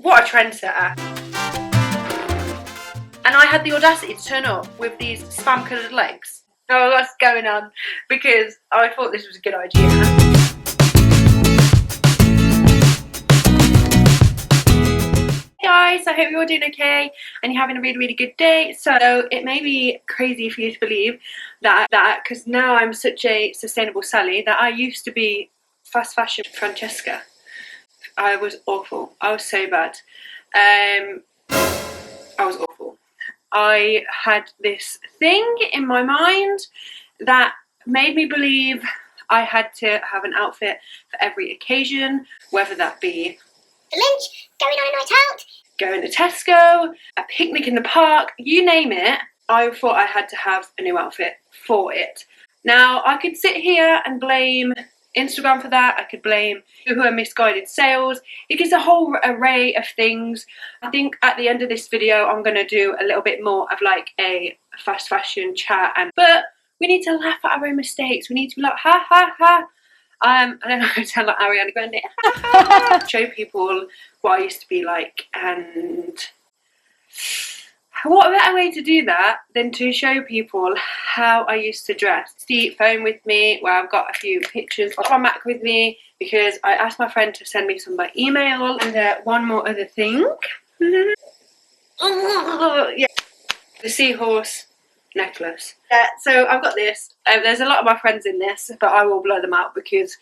What a trendsetter. And I had the audacity to turn up with these spam coloured legs. Oh, what's going on? Because I thought this was a good idea. Hey guys, I hope you're all doing okay and you're having a really good day. So it may be crazy for you to believe that because now I'm such a sustainable Sally, that I used to be fast fashion Francesca. I was awful. I was so bad. I was awful. I had this thing in my mind that made me believe I had to have an outfit for every occasion, whether that be for lunch, going on a night out, going to Tesco, a picnic in the park, you name it. I thought I had to have a new outfit for it. Now, I could sit here and blame Instagram for that. I could blame who are misguided sales. It is a whole array of things. I think at the end of this video, I'm going to do a little bit more of like a fast fashion chat. But we need to laugh at our own mistakes. We need to be like, ha, ha, ha. I don't know, I sound like Ariana Grande. Show people what I used to be like, and what a better way to do that than to show people how I used to dress. See, phone with me, where I've got a few pictures of my Mac with me, because I asked my friend to send me some by email. And one more other thing. Yeah, the seahorse necklace. Yeah, so I've got this. There's a lot of my friends in this, but I will blur them out because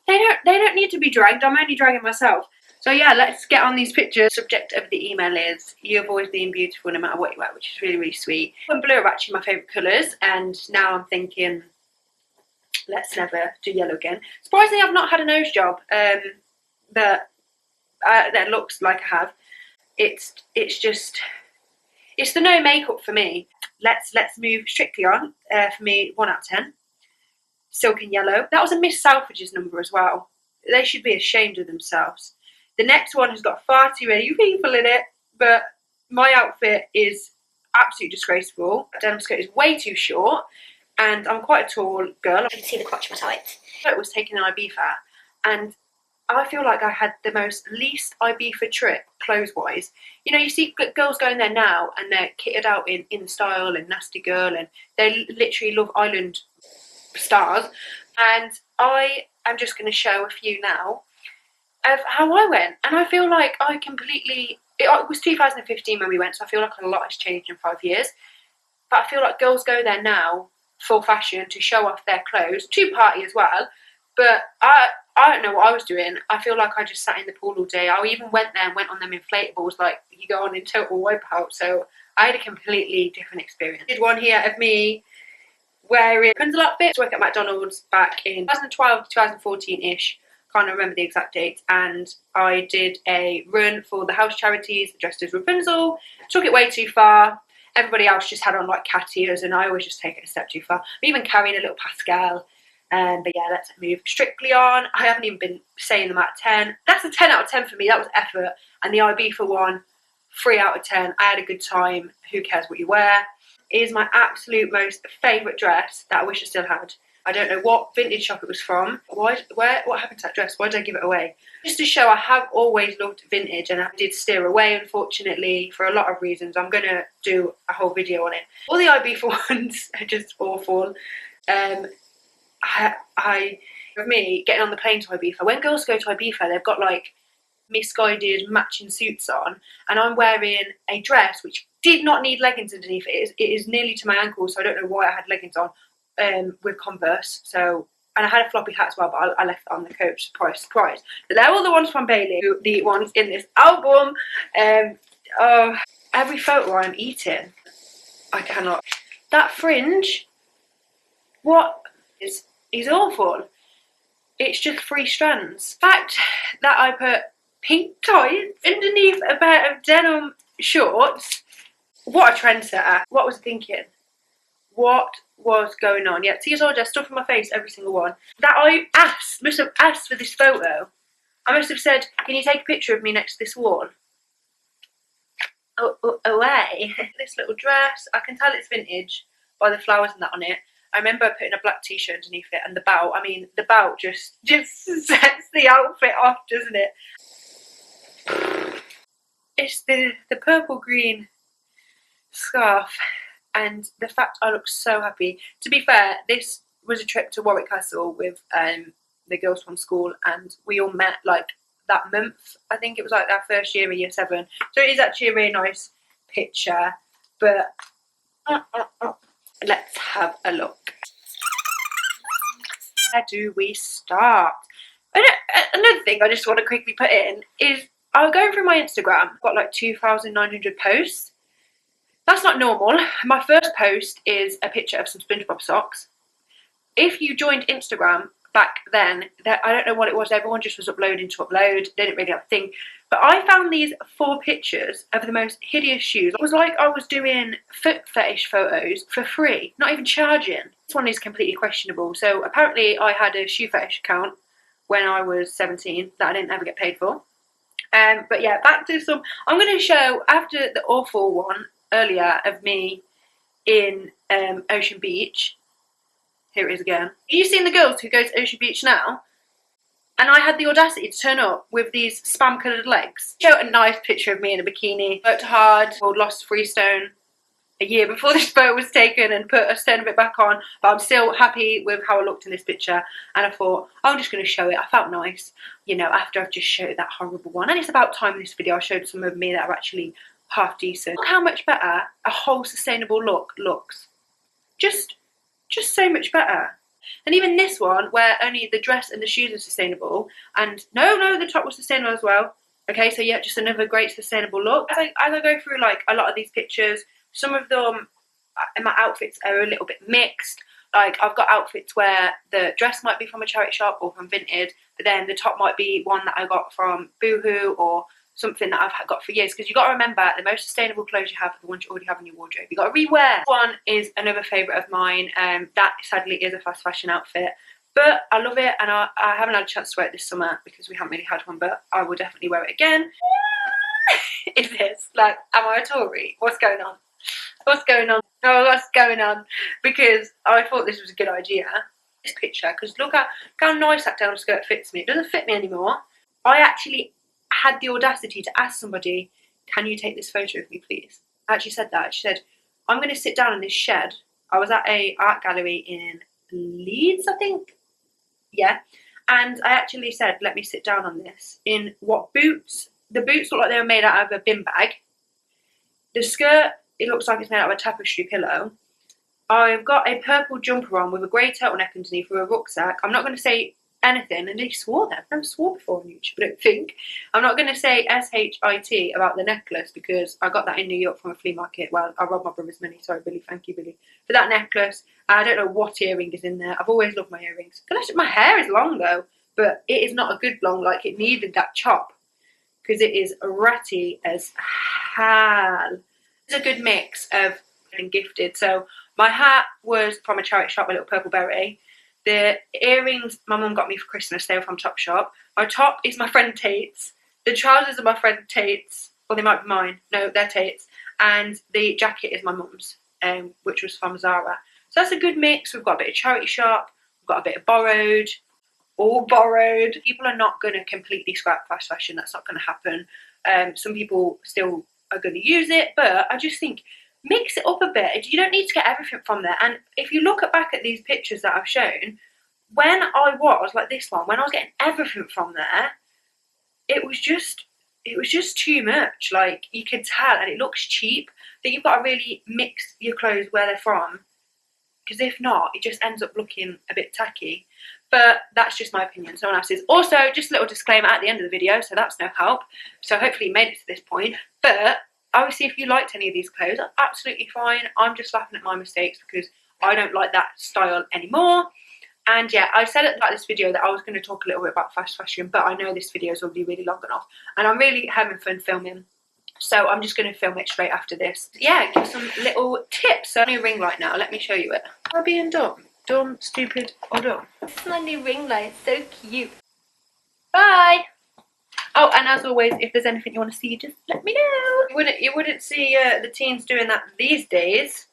they don't need to be dragged. I'm only dragging myself. So yeah, let's get on these pictures. Subject of the email is, you've always been beautiful no matter what you wear, which is really sweet. And blue are actually my favourite colours, and now I'm thinking, let's never do yellow again. Surprisingly, I've not had a nose job, that looks like I have. It's the no makeup for me. Let's move strictly on. For me, 1 out of 10. Silken yellow. That was a Miss Selfridges number as well. They should be ashamed of themselves. The next one has got far too many people in it, but my outfit is absolutely disgraceful. The denim skirt is way too short, and I'm quite a tall girl. you can see the crotch of my tights. It was taken in Ibiza, and I feel like I had the most least Ibiza trip clothes-wise. You know, you see girls going there now, and they're kitted out in style and Nasty Girl, and they literally Love Island stars. And I am just going to show a few now of how I went, and I feel like I completely. It was 2015 when we went, so I feel like a lot has changed in 5 years. But I feel like girls go there now full fashion to show off their clothes, to party as well. But I don't know what I was doing. I feel like I just sat in the pool all day. I even went there and went on them inflatables like you go on in Total Wipeout. So I had a completely different experience. I did one here of me wearing Rapunzel outfit to work at McDonald's back in 2012 to 2014-ish. Can't remember the exact dates. And I did a run for the house charities dressed as Rapunzel. Took it way too far. Everybody else just had on like cat ears, and I always just take it a step too far. I'm even carrying a little Pascal. But yeah, let's move strictly on. I haven't even been saying them out of 10. That's a 10 out of 10 for me. That was effort. And the Ibiza one, 3 out of 10. I had a good time. Who cares what you wear? It is my absolute most favourite dress that I wish I still had. I don't know what vintage shop it was from. What happened to that dress? Why did I give it away? Just to show I have always loved vintage, and I did steer away, unfortunately, for a lot of reasons. I'm going to do a whole video on it. All the Ibiza ones are just awful. For me, getting on the plane to Ibiza, when girls go to Ibiza, they've got like misguided matching suits on, and I'm wearing a dress which did not need leggings underneath it. It is nearly to my ankles, so I don't know why I had leggings on, with Converse. So, and I had a floppy hat as well, but I left it on the coach. Surprise. But they're all the ones from Bailey, the ones in this album. Oh, every photo I'm eating. I cannot. That fringe, what is awful. It's just 3 strands. The fact that I put pink tights underneath a pair of denim shorts. What a trendsetter. What was I thinking? What was going on? Yeah, see, I told you, stuff in my face, every single one. That I must have asked for this photo. I must have said, can you take a picture of me next to this wall? Oh, away. This little dress, I can tell it's vintage by the flowers and that on it. I remember putting a black t-shirt underneath it, and the bout, the bout just sets the outfit off, doesn't it? it's the purple green scarf, and the fact I look so happy. To be fair, this was a trip to Warwick Castle with the girls from school, and we all met like that month. I think it was like our first year in year 7. So it is actually a really nice picture. But let's have a look. Where do we start? Another thing I just want to quickly put in is I was going through my Instagram. I've got like 2,900 posts. That's not normal. My first post is a picture of some SpongeBob socks. If you joined Instagram back then, I don't know what it was, everyone just was uploading to upload, they didn't really have a thing. But I found these 4 pictures of the most hideous shoes. It was like I was doing foot fetish photos for free, not even charging. This one is completely questionable. So apparently I had a shoe fetish account when I was 17 that I didn't ever get paid for. But yeah, back to some, I'm going to show, after the awful one earlier of me in Ocean Beach. Here it is again. Are you seeing the girls who go to Ocean Beach now? And I had the audacity to turn up with these spam coloured legs. Show a nice picture of me in a bikini. Worked hard, lost 3 stone a year before this photo was taken and put a stone of it back on. But I'm still happy with how I looked in this picture. And I thought, I'm just going to show it. I felt nice, you know, after I've just showed that horrible one. And it's about time in this video I showed some of me that are actually half decent. Look how much better a whole sustainable look looks. Just so much better. And even this one, where only the dress and the shoes are sustainable, and no, the top was sustainable as well. Okay, so yeah, just another great sustainable look. As I go through like a lot of these pictures, some of them, my outfits are a little bit mixed. Like I've got outfits where the dress might be from a charity shop or from Vinted, but then the top might be one that I got from Boohoo or something that I've got for years. Because you've got to remember, the most sustainable clothes you have are the ones you already have in your wardrobe. You've got to rewear. This one is another favourite of mine. That sadly is a fast fashion outfit, but I love it, and I haven't had a chance to wear it this summer because we haven't really had one, but I will definitely wear it again. Is this like, am I a Tory? What's going on? What's going on? Oh, what's going on? Because I thought this was a good idea. This picture, because look how nice that denim skirt fits me. It doesn't fit me anymore. I actually had the audacity to ask somebody, can you take this photo of me, please? I actually said that. She said, I'm going to sit down in this shed. I was at a art gallery in Leeds, I think. Yeah. And I actually said, let me sit down on this. In what boots? The boots look like they were made out of a bin bag. The skirt, it looks like it's made out of a tapestry pillow. I've got a purple jumper on with a grey turtleneck underneath with a rucksack. I'm not going to say anything, and they swore that. I've never swore before on YouTube, I don't think. I'm not going to say SHIT about the necklace because I got that in New York from a flea market. Well, I robbed my brother's money. Sorry, Billy. Thank you, Billy. For that necklace, I don't know what earring is in there. I've always loved my earrings. My hair is long though, but it is not a good long, like it needed that chop because it is ratty as hell. It's a good mix of and gifted. So my hat was from a charity shop, a little purple beret. The earrings my mum got me for Christmas, they were from Topshop. My top is my friend Tate's. The trousers are my friend Tate's, or they might be mine. No, they're Tate's. And the jacket is my mum's, which was from Zara. So that's a good mix. We've got a bit of charity shop, we've got a bit of borrowed, all borrowed. People are not going to completely scrap fast fashion. That's not going to happen. Some people still are going to use it, but I just think mix it up a bit. You don't need to get everything from there. And if you look back at these pictures that I've shown, when I was like this one, when I was getting everything from there, it was just too much. Like you can tell, and it looks cheap. That you've got to really mix your clothes where they're from, because if not, it just ends up looking a bit tacky. But that's just my opinion. Someone else's. Also, just a little disclaimer at the end of the video, so that's no help. So hopefully you made it to this point. But obviously, if you liked any of these clothes, that's absolutely fine. I'm just laughing at my mistakes because I don't like that style anymore. And yeah, I said at the this video that I was going to talk a little bit about fast fashion, but I know this video is already really long enough. And I'm really having fun filming. So I'm just going to film it straight after this. Yeah, give some little tips. So, new ring light now. Let me show you it. Am I being dumb? Dumb, stupid, or dumb? This is my new ring light. It's so cute. Bye! Oh, and as always, if there's anything you want to see, just let me know. You wouldn't see the teens doing that these days.